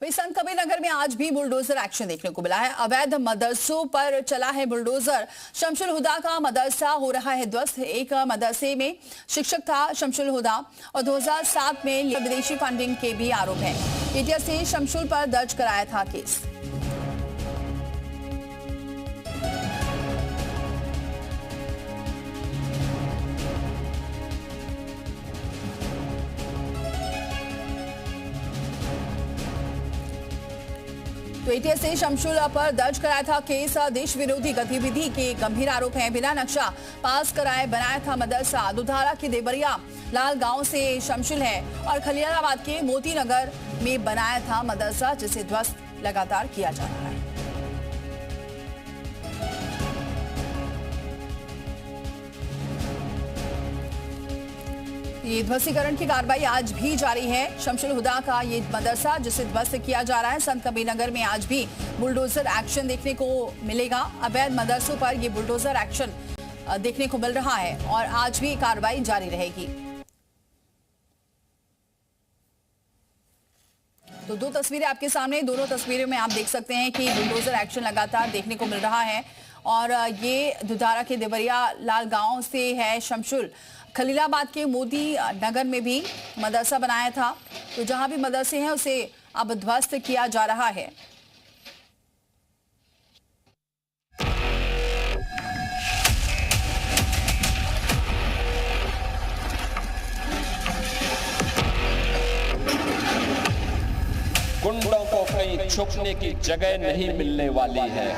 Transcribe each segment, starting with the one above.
वही संत कबीरनगर में आज भी बुलडोजर एक्शन देखने को मिला है। अवैध मदरसों पर चला है बुलडोजर। शमशुल हुदा का मदरसा हो रहा है ध्वस्त। एक मदरसे में शिक्षक था शमशुल हुदा और 2007 में विदेशी फंडिंग के भी आरोप है। एटीएस ने शमशुल पर दर्ज कराया था केस। तो एटीएस ने शमशुल पर दर्ज कराया था केस। देश विरोधी गतिविधि के गंभीर आरोप हैं। बिना नक्शा पास कराए बनाया था मदरसा। दुधारा के देवरिया लाल गांव से शमशुल है और खलीलाबाद के मोती नगर में बनाया था मदरसा, जिसे ध्वस्त लगातार किया जा रहा है। ये ध्वस्तीकरण की कार्रवाई आज भी जारी है। शमशुल हुदा का ये मदरसा जिसे ध्वस्त किया जा रहा है। संत कबीरनगर में आज भी बुलडोजर एक्शन देखने को मिलेगा। अवैध मदरसों पर ये बुलडोजर एक्शन देखने को मिल रहा है और आज भी कार्रवाई जारी रहेगी। तो दो तस्वीरें आपके सामने, दोनों तस्वीरों में आप देख सकते हैं कि बुलडोजर एक्शन लगातार देखने को मिल रहा है। और ये दुधारा के देवरिया लाल गांव से है शमशुल। खलीलाबाद के मोदी नगर में भी मदरसा बनाया था। तो जहां भी मदरसे हैं उसे अब ध्वस्त किया जा रहा है। गुंडों को कहीं छुपने की जगह नहीं मिलने वाली है।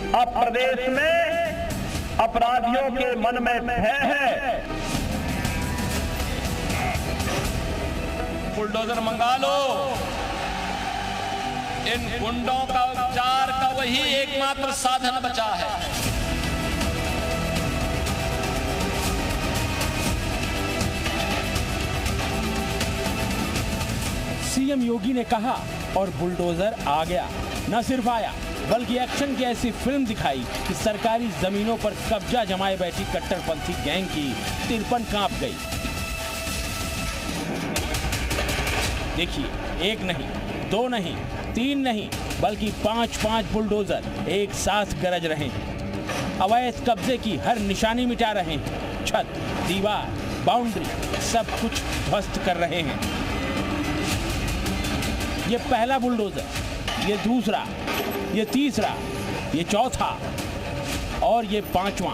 अब प्रदेश में अपराधियों के मन में भय है। बुलडोजर मंगा लो। इन गुंडों का उपचार का वही एकमात्र साधन बचा है। सीएम योगी ने कहा और बुलडोजर आ गया। न सिर्फ आया बल्कि एक्शन की ऐसी फिल्म दिखाई कि सरकारी जमीनों पर कब्जा जमाए बैठी कट्टरपंथी गैंग की तिरपन कांप गई। देखिए, एक नहीं, दो नहीं, तीन नहीं, बल्कि 5-5 बुलडोजर एक साथ गरज रहे हैं। अवैध कब्जे की हर निशानी मिटा रहे हैं। छत, दीवार, बाउंड्री सब कुछ ध्वस्त कर रहे हैं। ये पहला बुलडोजर, ये दूसरा, ये तीसरा, ये चौथा और ये पांचवा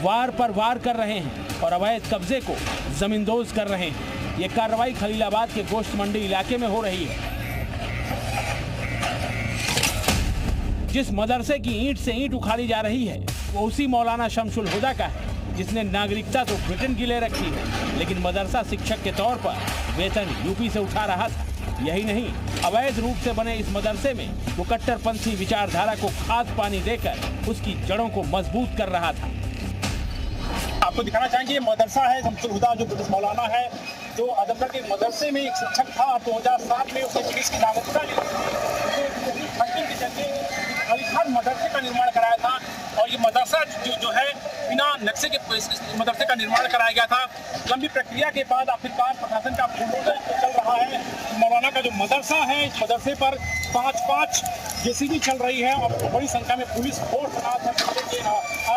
वार पर वार कर रहे हैं और अवैध कब्जे को जमींदोज कर रहे हैं। ये कार्रवाई खलीलाबाद के गोश्त मंडी इलाके में हो रही है। जिस मदरसे की ईंट से ईंट उखाड़ी जा रही है वो उसी मौलाना शमशुल हुदा का है, जिसने नागरिकता तो ब्रिटेन की ले रखी है, लेकिन मदरसा शिक्षक के तौर पर वेतन यूपी से उठा रहा था। यही नहीं, अवैध रूप से बने इस मदरसे में वो कट्टरपंथी विचारधारा को खाद पानी देकर उसकी जड़ों को मजबूत कर रहा था। आपको दिखाना चाहेंगे ये मदरसा है शमशुल हुदा, जो ब्रिटिश मौलाना है, जो आजमगढ़ के मदरसे में एक शिक्षक था। 2007 में उसने ब्रिटिश की नागरिकता ली, फंडिंग के जरिए खालिस्तान मदरसे का निर्माण कराया था। और ये मदरसा जो है बिना नक्शे के मदरसे का निर्माण कराया गया था। लंबी प्रक्रिया के बाद आखिरकार प्रशासन का बुलडोजर चल रहा है। मौलाना का जो मदरसा है, इस मदरसे पर 5-5 जेसीबी चल रही है और बड़ी संख्या में पुलिस फोर्स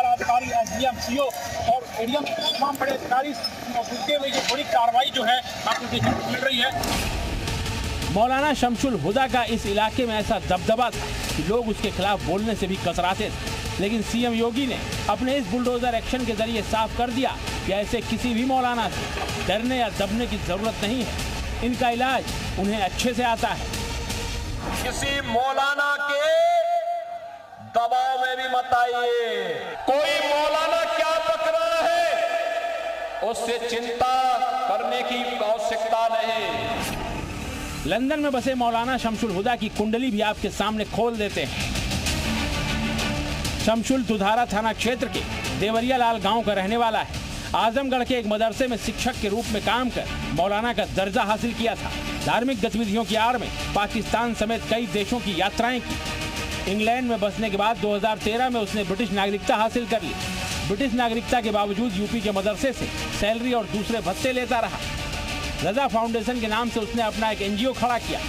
अधिकारी, एसडीएम, सीओ और एडीएम तमाम बड़े अधिकारी मौजूदगी में ये बड़ी कार्रवाई जो है आपको देखने को मिल रही है। मौलाना शमशुल हुदा का इस इलाके में ऐसा दबदबा था कि लोग उसके खिलाफ बोलने से भी कतराते थे। लेकिन सीएम योगी ने अपने इस बुलडोजर एक्शन के जरिए साफ कर दिया कि ऐसे किसी भी मौलाना से डरने या दबने की जरूरत नहीं है। इनका इलाज उन्हें अच्छे से आता है। किसी मौलाना के दबाव में भी मत आइए। कोई मौलाना क्या पक रहा है उससे चिंता करने की आवश्यकता नहीं। लंदन में बसे मौलाना शमशुल हुदा की कुंडली भी आपके सामने खोल देते हैं। शमशुल दुधारा थाना क्षेत्र के देवरिया लाल गांव का रहने वाला है। आजमगढ़ के एक मदरसे में शिक्षक के रूप में काम कर मौलाना का दर्जा हासिल किया था। धार्मिक गतिविधियों की आड़ में पाकिस्तान समेत कई देशों की यात्राएं की। इंग्लैंड में बसने के बाद 2013 में उसने ब्रिटिश नागरिकता हासिल कर ली। ब्रिटिश नागरिकता के बावजूद यूपी के मदरसे से सैलरी और दूसरे भत्ते लेता रहा। रजा फाउंडेशन के नाम से उसने अपना एक एनजीओ खड़ा किया।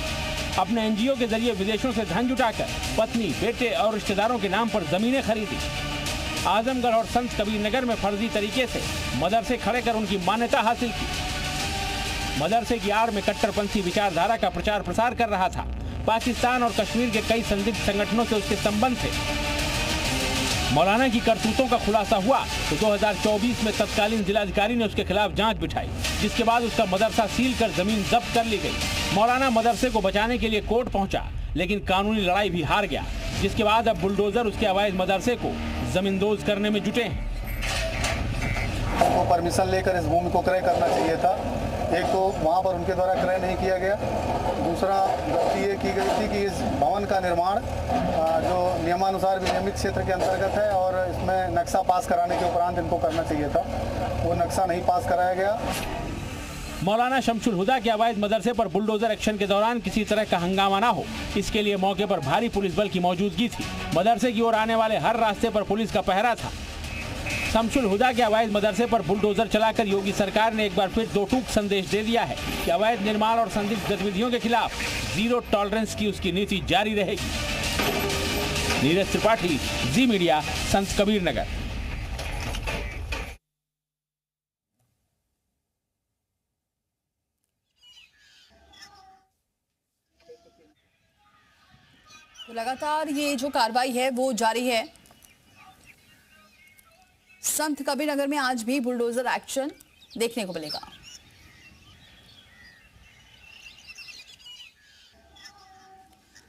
अपने एनजीओ के जरिए विदेशों से धन जुटाकर पत्नी, बेटे और रिश्तेदारों के नाम पर जमीनें खरीदी। आजमगढ़ और संत कबीर नगर में फर्जी तरीके से मदरसे खड़े कर उनकी मान्यता हासिल की। मदरसे की आड़ में कट्टरपंथी विचारधारा का प्रचार प्रसार कर रहा था। पाकिस्तान और कश्मीर के कई संदिग्ध संगठनों से उसके संबंध थे। मौलाना की करतूतों का खुलासा हुआ तो 2024 में तत्कालीन जिलाधिकारी ने उसके खिलाफ जांच बिठाई, जिसके बाद उसका मदरसा सील कर जमीन जब्त कर ली गई। मौलाना मदरसे को बचाने के लिए कोर्ट पहुंचा, लेकिन कानूनी लड़ाई भी हार गया, जिसके बाद अब बुलडोजर उसके अवैध मदरसे को जमींदोज करने में जुटे हैं। उनको परमिशन लेकर इस भूमि को क्रय करना चाहिए था। एक तो वहाँ पर उनके द्वारा क्रय नहीं किया गया, दूसरा गलती ये की गई थी कि इस भवन का निर्माण जो नियमानुसार विनियमित क्षेत्र के अंतर्गत है और इसमें नक्शा पास कराने के उपरांत इनको करना चाहिए था, वो नक्शा नहीं पास कराया गया। मौलाना शमशुल हुदा के अवैध मदरसे पर बुलडोजर एक्शन के दौरान किसी तरह का हंगामा ना हो, इसके लिए मौके पर भारी पुलिस बल की मौजूदगी थी। मदरसे की ओर आने वाले हर रास्ते पर पुलिस का पहरा था। शमशुल हुदा के अवैध मदरसे पर बुलडोजर चलाकर योगी सरकार ने एक बार फिर दो टूक संदेश दे दिया है कि अवैध निर्माण और संदिग्ध गतिविधियों के खिलाफ जीरो टॉलरेंस की उसकी नीति जारी रहेगी। नीरज त्रिपाठी, जी मीडिया, संत कबीर नगर। तो लगातार ये जो कार्रवाई है वो जारी है। संत कबीर नगर में आज भी बुलडोजर एक्शन देखने को मिलेगा।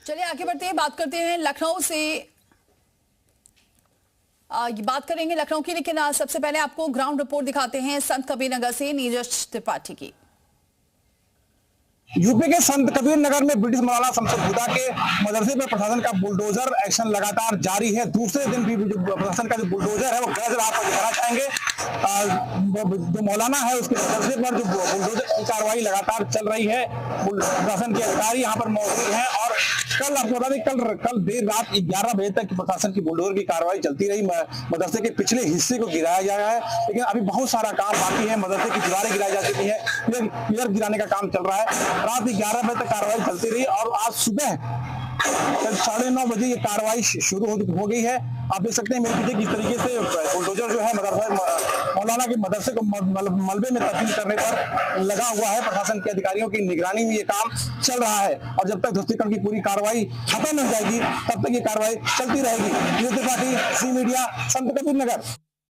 चलिए आगे बढ़ते हैं, बात करते हैं लखनऊ से। बात करेंगे लखनऊ की, लेकिन सबसे पहले आपको ग्राउंड रिपोर्ट दिखाते हैं संत कबीर नगर से नीरज त्रिपाठी की। यूपी के संत कबीर नगर में ब्रिटिश मौलाना शमशुल हुदा के मदरसे पर प्रशासन का बुलडोजर एक्शन लगातार जारी है। दूसरे दिन भी जो प्रशासन का जो बुलडोजर है वो गरज आपको दिखाना चाहेंगे। जो मौलाना है उसके मदरसे पर जो बुलडोजर की कार्रवाई लगातार चल रही है। प्रशासन के अधिकारी यहाँ पर मौजूद हैं और कल आपको बता दें कल देर रात 11 बजे तक प्रशासन की बुलडोजर की कार्रवाई चलती रही। मदरसे के पिछले हिस्से को गिराया गया है, लेकिन अभी बहुत सारा काम बाकी है। मदरसे की दीवारें गिराई जा चुकी है, पिलर गिराने का काम चल रहा है। रात 11 बजे तक कार्रवाई चलती रही और आज सुबह 9:30 बजे ये कार्रवाई शुरू हो गई है। आप देख सकते हैं मेरे पीछे किस तरीके से बुलडोजर जो है मौलाना के मदरसे को मलबे में तब्दील करने पर लगा हुआ है। प्रशासन के अधिकारियों की निगरानी में ये काम चल रहा है और जब तक ध्वस्तीकरण की पूरी कार्रवाई खत्म हो जाएगी तब तक ये कार्रवाई चलती रहेगी। नीरज त्रिपाठी, जी मीडिया, संत कबीर नगर।